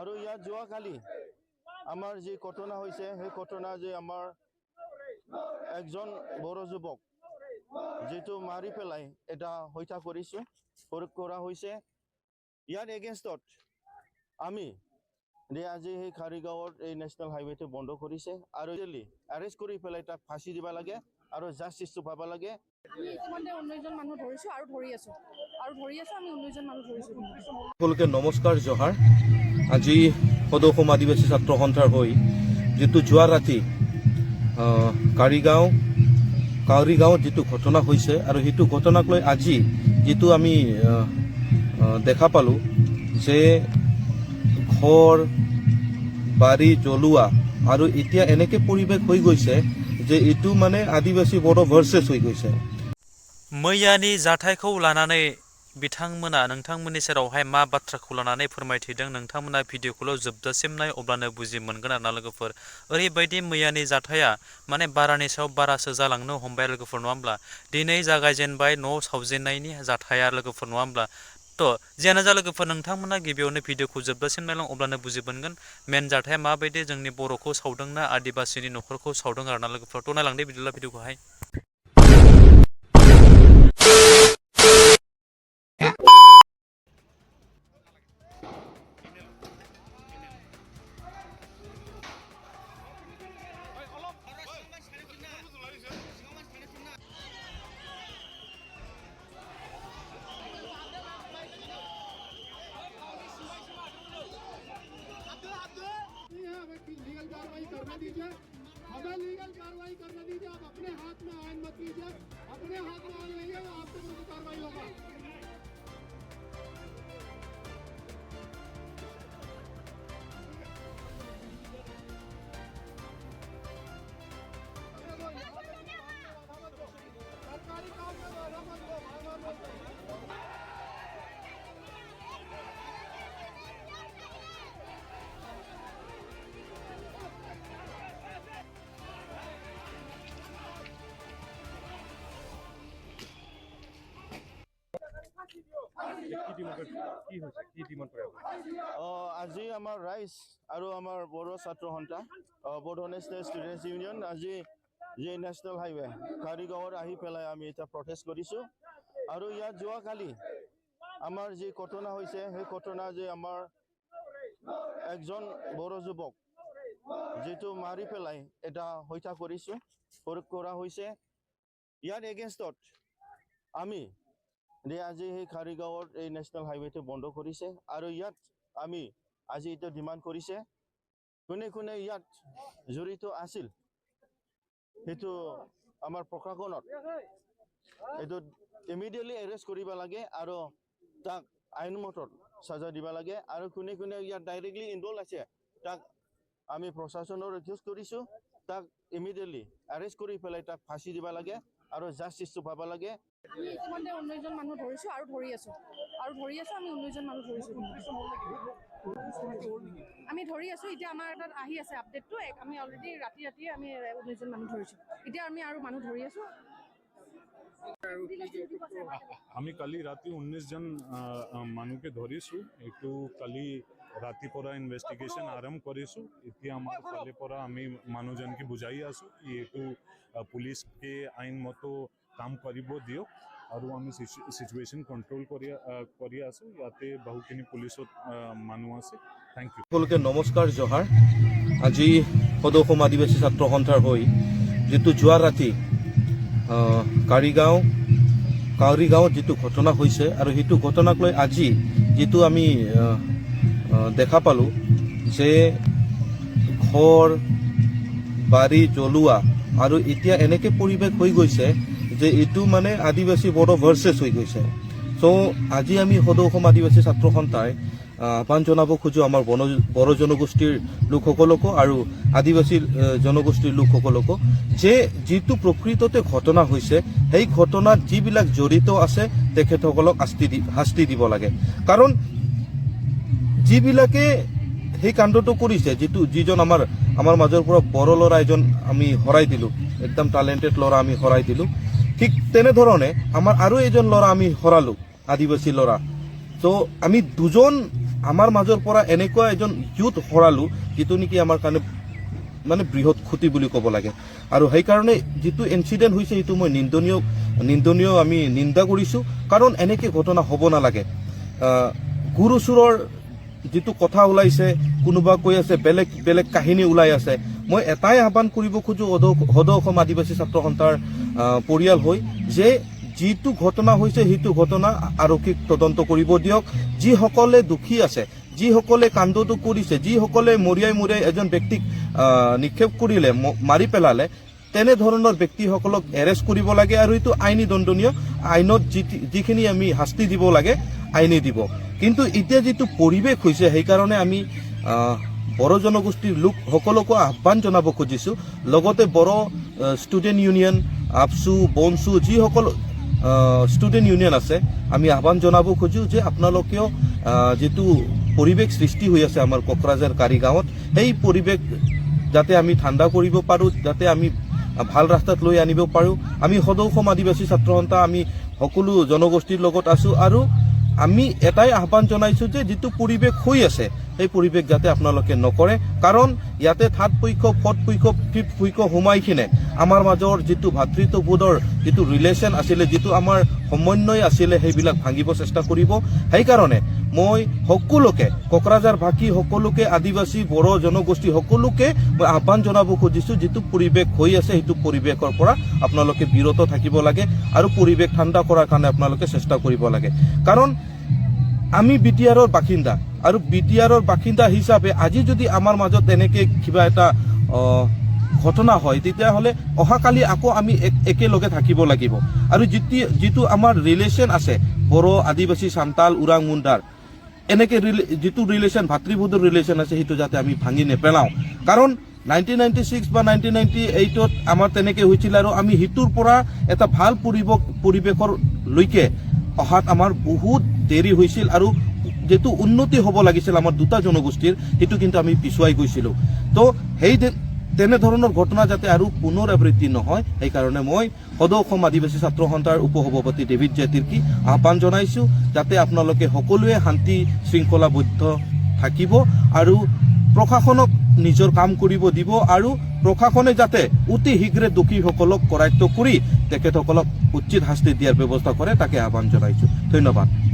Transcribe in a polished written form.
আৰু ইয়াত যোৱাকালি আমাৰ যি ঘটনা হৈছে সেই ঘটনা যে আমাৰ একজন বড়ো যুৱক যেটো মাৰি পেলাই এটা হত্যা কৰা হৈছে ইয়াৰ এগেইনষ্টত আমি আজি সেই খাৰিগাঁৱৰ এই নেশ্যনেল হাইৱেটো বন্ধ কৰিছে আৰু এৰেষ্ট কৰি পেলাই তাক ফাঁচি দিব লাগে আৰু জাষ্টিছটো পাব লাগে। আমি ইতিমধ্যে 19 জন মানুহ ধৰিছো আৰু ধৰি আছো আমি 19 জন মানুহ ধৰিছো। সকলোকে নমস্কাৰ জহাৰ। আজি সদৌ আদিবাসী ছাত্ৰ সন্থাৰ হৈ যেটো যোৱা ৰাতি কাউৰীগাঁৱত যেটো ঘটনা হৈছে আৰু সেইটো ঘটনাক লৈ আজি যেটো আমি দেখা পালো যে ঘৰ বাৰী জ্বলোৱা আৰু এতিয়া এনেকে পৰিৱেশ হৈ গৈছে যে এইটো মানে আদিবাসী বড়ো ভাৰ্চেছ হৈ গৈছে। मैयानि जाथायखौ लानानै बिथांमोना नोंथांमोननि सेरावहाय मा बाथ्राखौ लानानै फोरमायथिदों नोंथांमोना भिडिअखौल' जोबजासिम नाय अब्लानो बुजि मोनगोन आरोना लोगोफोर। ओरैबायदि मैयानि जाथाया माने बारानि सायाव बारासो जालांनो हमबाय लोगोफोर, नङा होमब्ला? दिनै जागायजेनबाय न' सावजेननायनि जाथाया लोगोफोर, नङा होमब्ला? थ' जियानो जा लोगोफोर, नोंथांमोना गिबियावनो भिडिअखौ जोबजासिम नायलां अब्लानो बुजि मोनगोन मेन जाथाया माबायदि जोंनि बर'खौ सावदोंना आदिबासिनि न'खरखौ सावदों आरोना लोगोफोर। थ' नायलांदो बिदिब्ला भिडिअखौहाय। लीगल कार्रवाई करने दीजिए, हमें लीगल कार्रवाई करने दीजिए। आप अपने हाथ में आयन मत लीजिए, अपने हाथ में आयन लेंगे तो आपसे कोई कार्रवाई होगा। सरकारी काम में बाधा मत दो, আজি আমাৰ ৰাইজ আৰু আমাৰ বড়ো ছাত্ৰ সন্থা বড়ো নেশ্যনেল ষ্টুডেণ্টছ ইউনিয়ন আজি যে নেশ্যনেল হাইৱে কাৰিগাঁৱত আহি পেলাই আমি এটা প্ৰটেষ্ট কৰিছোঁ আৰু ইয়াত যোৱাকালি আমাৰ যি ঘটনা হৈছে সেই ঘটনা যে আমাৰ একজন বড়ো যুৱক যেটো মাৰি পেলাই এটা হত্যা কৰা হৈছে ইয়াৰ এগেইনষ্টত আমি আজি সেই খাৰিগাঁৱৰ এই নেশ্যনেল হাইৱেটো বন্ধ কৰিছে আৰু ইয়াত আমি আজি এটা ডিমাণ্ড কৰিছে কোনে কোনে ইয়াত জড়িত আছিল সেইটো আমাৰ প্ৰশাসনত এইটো ইমিডিয়েটলি এৰেষ্ট কৰিব লাগে আৰু তাক আইনমতত সাজা দিব লাগে আৰু কোনে কোনে ইয়াত ডাইৰেক্টলি ইনভলভ আছে তাক আমি প্ৰশাসনৰ ৰিকুৱেষ্ট কৰিছোঁ তাক ইমিডিয়েটলি এৰেষ্ট কৰি পেলাই তাক ফাঁচি দিব লাগে আৰু জাষ্টিছটো পাব লাগে। আমি ইতিমধ্যে 19 জন মানুহ ধৰিছো আৰু ধৰি আছো আমি 19 জন মানুহ ধৰিছো। আমি ধৰি আছো এতিয়া আমাৰ তাত আহি আছে আপডেটটো আমি অলৰেডি ৰাতি আমি 19 জন মানুহ ধৰিছো এতিয়া আমি আৰু মানুহ ধৰি আছো। আমি কালি ৰাতি 19 জন মানুহকে ধৰিছো এইটো কালি ৰাতি পৰা ইনভেষ্টিগেশ্যন আৰম্ভ কৰিছো এতিয়া আমাৰ ফালে পৰা আমি মানুহজনকে বুজাই আছো এইটো পুলিচকে আইন মতো কাম কৰিব দিয়ক আৰু আমি সিচুৱেশ্যন কন্ট্ৰোল কৰি আছো ইয়াতে বহুখিনি পুলিচত মানুহ আছে। Thank you. সকলোকে নমস্কাৰ জহাৰ। আজি সদৌ আদিবাসী ছাত্ৰ সন্থাৰ হৈ যেটো যোৱা ৰাতি কাউৰীগাঁৱত যেটো ঘটনা হৈছে আৰু সেইটো ঘটনাক লৈ আজি যেটো আমি দেখা পালো যে ঘৰ বাৰী জ্বলোৱা আৰু এতিয়া এনেকে পৰিৱেশ হৈ গৈছে যে এইটো মানে আদিবাসী বড়ো ভাৰ্চেছ হৈ গৈছে। চ' আজি আমি সদৌ আদিবাসী ছাত্ৰ সন্থাই আহ্বান জনাব খোজো আমাৰ বড়ো জনগোষ্ঠীৰ লোকসকলকো আৰু আদিবাসী জনগোষ্ঠীৰ লোকসকলকো যে যিটো প্ৰকৃততে ঘটনা হৈছে সেই ঘটনাত যিবিলাক জড়িত আছে তেখেতসকলক শাস্তি দিব লাগে কাৰণ যিবিলাকে সেই কাণ্ডটো কৰিছে যিজন আমাৰ মাজৰ পৰা বড়ো ল'ৰা এজন আমি হৰাই দিলো একদম টেলেণ্টেড ল'ৰা আমি হৰাই দিলো ঠিক তেনেধৰণে আমাৰ আৰু এজন ল'ৰা আমি হৰালো আদিবাসী ল'ৰা। তো আমি দুজন আমাৰ মাজৰ পৰা এনেকুৱা এজন ইউথ হৰালো যিটো নেকি আমাৰ কাৰণে মানে বৃহৎ ক্ষতি বুলি ক'ব লাগে আৰু সেইকাৰণে যিটো ইনচিডেণ্ট হৈছে সেইটো মই নিন্দনীয় আমি নিন্দা কৰিছোঁ কাৰণ এনেকৈ ঘটনা হ'ব নালাগে গুৰু চুৰৰ যিটো কথা ওলাইছে কোনোবা কৈ আছে বেলেগ বেলেগ কাহিনী ওলাই আছে মই এটাই আহ্বান কৰিব খোজো সদৌ অসম আদিবাসী ছাত্ৰ সন্থাৰ পৰিয়াল হৈ যে যিটো ঘটনা হৈছে সেইটো ঘটনা আৰক্ষীক তদন্ত কৰিব দিয়ক যিসকলে দুখী আছে যিসকলে কাণ্ডটো কৰিছে যিসকলে মৰিয়াই এজন ব্যক্তিক নিক্ষেপ কৰিলে মাৰি পেলালে তেনেধৰণৰ ব্যক্তিসকলক এৰেষ্ট কৰিব লাগে আৰু এইটো আইনী দণ্ডনীয় আইনত যিখিনি আমি শাস্তি দিব লাগে আইনে দিব কিন্তু এতিয়া যিটো পৰিৱেশ হৈছে সেইকাৰণে আমি বড়ো জনগোষ্ঠীৰ লোক সকলোকে আহ্বান জনাব খুজিছোঁ লগতে বড়ো ষ্টুডেণ্ট ইউনিয়ন আপচু বনচু যিসকল ষ্টুডেণ্ট ইউনিয়ন আছে আমি আহ্বান জনাব খোজোঁ যে আপোনালোকেও যিটো পৰিৱেশ সৃষ্টি হৈ আছে আমাৰ কোকৰাঝাৰ কাৰিগাঁৱত সেই পৰিৱেশ যাতে আমি ঠাণ্ডা কৰিব পাৰোঁ যাতে আমি ভাল ৰাস্তাত লৈ আনিব পাৰোঁ আমি সদৌ অসম আদিবাসী ছাত্ৰ সন্থা আমি সকলো জনগোষ্ঠীৰ লগত আছোঁ আৰু আমি এটাই আহ্বান জনাইছোঁ যে যিটো পৰিৱেশ হৈ আছে সেই পৰিৱেশ যাতে আপোনালোকে নকৰে কাৰণ ইয়াতে থাৰ্ড পক্ষ ফৰ্থ পক্ষ ফিফ্থ পক্ষ সোমাই কিনে আমাৰ মাজৰ যিটো ভাতৃত্ববোধৰ যিটো ৰিলেশ্যন আছিলে যিটো আমাৰ সমন্বয় আছিলে সেইবিলাক ভাঙিব চেষ্টা কৰিব সেইকাৰণে মই সকলোকে কোকৰাঝাৰ ভাষী সকলোকে আদিবাসী বড়ো জনগোষ্ঠী সকলোকে মই আহ্বান জনাব খুজিছোঁ যিটো পৰিৱেশ হৈ আছে সেইটো পৰিৱেশৰ পৰা আপোনালোকে বিৰত থাকিব লাগে আৰু পৰিৱেশ ঠাণ্ডা কৰাৰ কাৰণে আপোনালোকে চেষ্টা কৰিব লাগে কাৰণ আমি বিটিআৰৰ বাসিন্দা আৰু বিটিআৰৰ বাসিন্দা হিচাপে আজি যদি আমাৰ মাজত এনেকৈ কিবা এটা ঘটনা হয় তেতিয়াহ'লে অহাকালি আকৌ আমি একেলগে থাকিব লাগিব আৰু যিটো আমাৰ ৰিলেশ্যন আছে বড়ো আদিবাসী সান্তাল ওৰাং মুণ্ডাৰ এনেকৈ যিটো ৰিলেশ্যন ভাতৃবোধৰ ৰিলেশ্যন আছে সেইটো যাতে আমি ভাঙি নেপেলাওঁ কাৰণ 1996 বা 1998ত আমাৰ তেনেকৈ হৈছিল আৰু আমি সিটোৰ পৰা এটা ভাল পৰিৱেশলৈকে অহাত আমাৰ বহুত দেৰি হৈছিল আৰু যেটো উন্নতি হ'ব লাগিছিল আমাৰ দুটা জনগোষ্ঠীৰ সেইটো কিন্তু আমি পিছুৱাই গৈছিলোঁ তো সেই তেনেধৰণৰ ঘটনা যাতে আৰু পুনৰাবৃত্তি নহয় সেইকাৰণে মই সদৌ অসম আদিবাসী ছাত্ৰ সন্থাৰ উপসভাপতি ডেভিড জে তিৰ্কী আহ্বান জনাইছোঁ যাতে আপোনালোকে সকলোৱে শান্তি শৃংখলাবদ্ধ থাকিব আৰু প্ৰশাসনক নিজৰ কাম কৰিব দিব আৰু প্ৰশাসনে যাতে অতি শীঘ্ৰে দোষীসকলক কৰায়ত্ব কৰি তেখেতসকলক উচিত শাস্তি দিয়াৰ ব্যৱস্থা কৰে তাকে আহ্বান জনাইছোঁ ধন্যবাদ